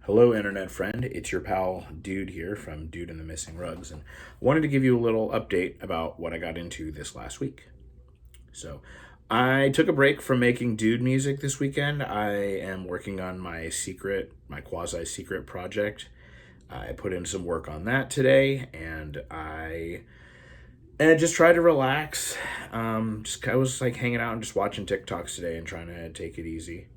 Hello, internet friend. It's your pal Dude here from Dude and the Missing Rugs, and I wanted to give you a little update about what I got into this last week. So, I took a break from making Dude music this weekend. I am working on my quasi secret project. I put in some work on that today, and I just tried to relax. I was like hanging out and just watching TikToks today and trying to take it easy.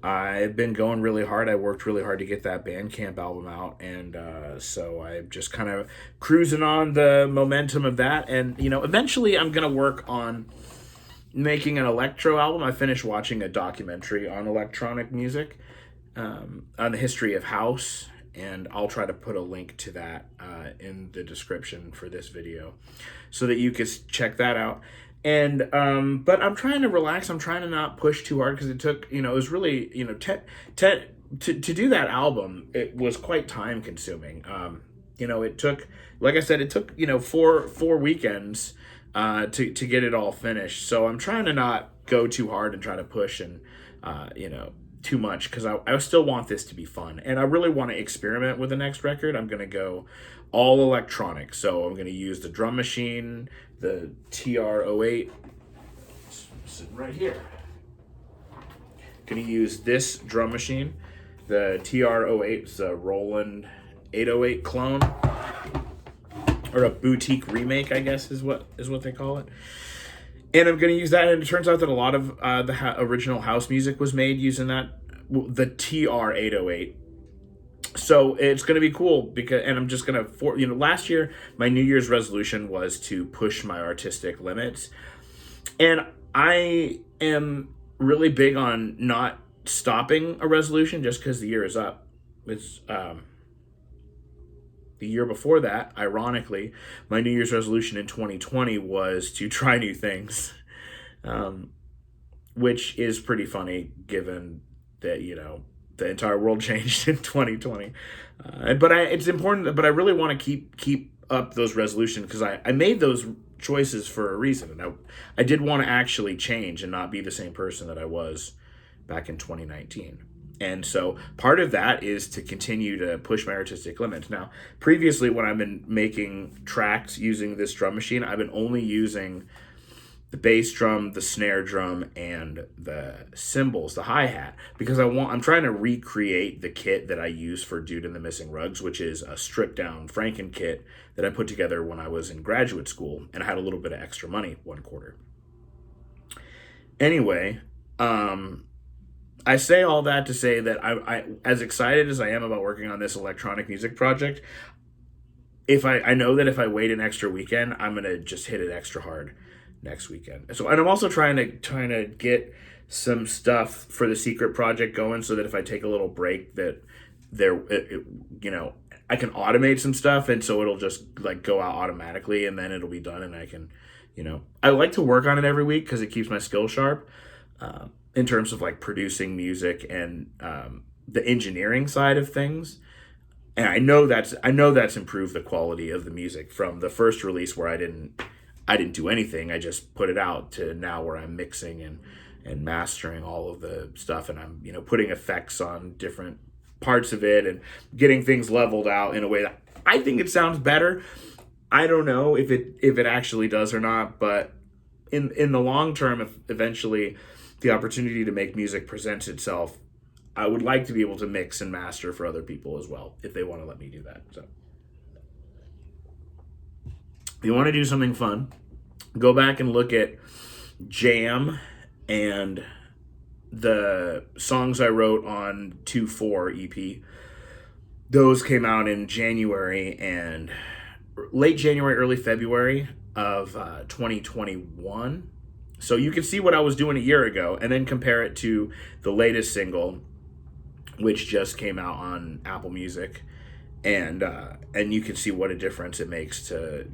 I've been going really hard. I worked really hard to get that Bandcamp album out, and so I'm just kind of cruising on the momentum of that. And eventually, I'm gonna work on making an electro album. I finished watching a documentary on electronic music, on the history of house, and I'll try to put a link to that in the description for this video, so that you can check that out. And but I'm trying to relax. I'm trying to not push too hard because it took, it was really, to do that album. It was quite time consuming. It took, like I said, it took four weekends to get it all finished. So I'm trying to not go too hard and try to push and too much, because I still want this to be fun, and I really want to experiment with the next record. I'm gonna go all electronic, so I'm gonna use the drum machine, the TR-08, sitting right here. Gonna use this drum machine, the TR-08. It's a Roland 808 clone, or a boutique remake, I guess is what they call it. And I'm going to use that, and it turns out that a lot of the original house music was made using the TR-808. So it's going to be cool, and I'm just going to, last year, my New Year's resolution was to push my artistic limits. And I am really big on not stopping a resolution just because the year is up. It's, the year before that, ironically, my New Year's resolution in 2020 was to try new things, which is pretty funny given that, the entire world changed in 2020. It's important, but I really want to keep up those resolutions, because I made those choices for a reason. And I did want to actually change and not be the same person that I was back in 2019. And so part of that is to continue to push my artistic limits. Now, previously, when I've been making tracks using this drum machine, I've been only using the bass drum, the snare drum, and the cymbals, the hi-hat, because I'm trying to recreate the kit that I use for Dude and the Missing Rugs, which is a stripped down Franken kit that I put together when I was in graduate school, and I had a little bit of extra money one quarter. Anyway, I say all that to say that I as excited as I am about working on this electronic music project, if I know that if I wait an extra weekend, I'm gonna just hit it extra hard next weekend. So, and I'm also trying to get some stuff for the secret project going, so that if I take a little break, that I can automate some stuff, and so it'll just like go out automatically, and then it'll be done, and I can, I like to work on it every week because it keeps my skills sharp. In terms of like producing music and the engineering side of things. And I know that's improved the quality of the music from the first release, where I didn't do anything. I just put it out, to now where I'm mixing and mastering all of the stuff, and I'm putting effects on different parts of it and getting things leveled out in a way that I think it sounds better. I don't know if it actually does or not, but in the long term, if eventually the opportunity to make music presents itself, I would like to be able to mix and master for other people as well, if they want to let me do that. So if you want to do something fun, go back and look at Jam and the songs I wrote on 2-4 EP. Those came out in January and late January, early February of 2021. So you can see what I was doing a year ago, and then compare it to the latest single, which just came out on Apple Music, and you can see what a difference it makes to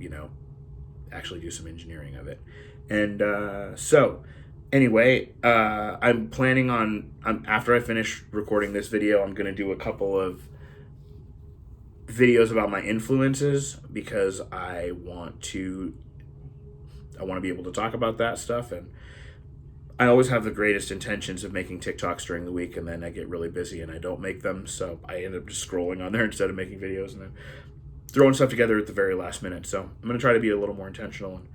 actually do some engineering of it. And so anyway, I'm planning on, after I finish recording this video, I'm gonna do a couple of videos about my influences, because I want to be able to talk about that stuff. And I always have the greatest intentions of making TikToks during the week, and then I get really busy and I don't make them. So I end up just scrolling on there instead of making videos and then throwing stuff together at the very last minute. So I'm going to try to be a little more intentional and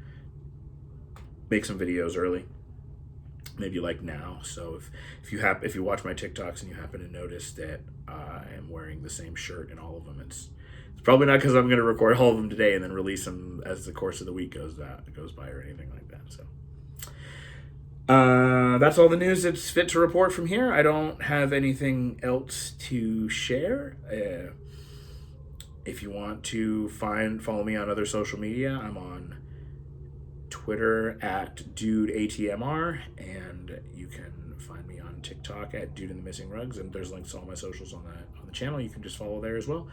make some videos early, maybe like now. So if you watch my TikToks and you happen to notice that I am wearing the same shirt in all of them, it's probably not because I'm going to record all of them today and then release them as the course of the week goes by or anything like that. So that's all the news that's fit to report from here. I don't have anything else to share. If you want to follow me on other social media, I'm on Twitter at dudeatmr, and you can find me on TikTok at Dude in the Missing Rugs, and there's links to all my socials on the channel. You can just follow there as well.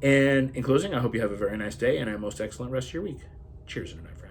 And in closing, I hope you have a very nice day and a most excellent rest of your week. Cheers, internet friends.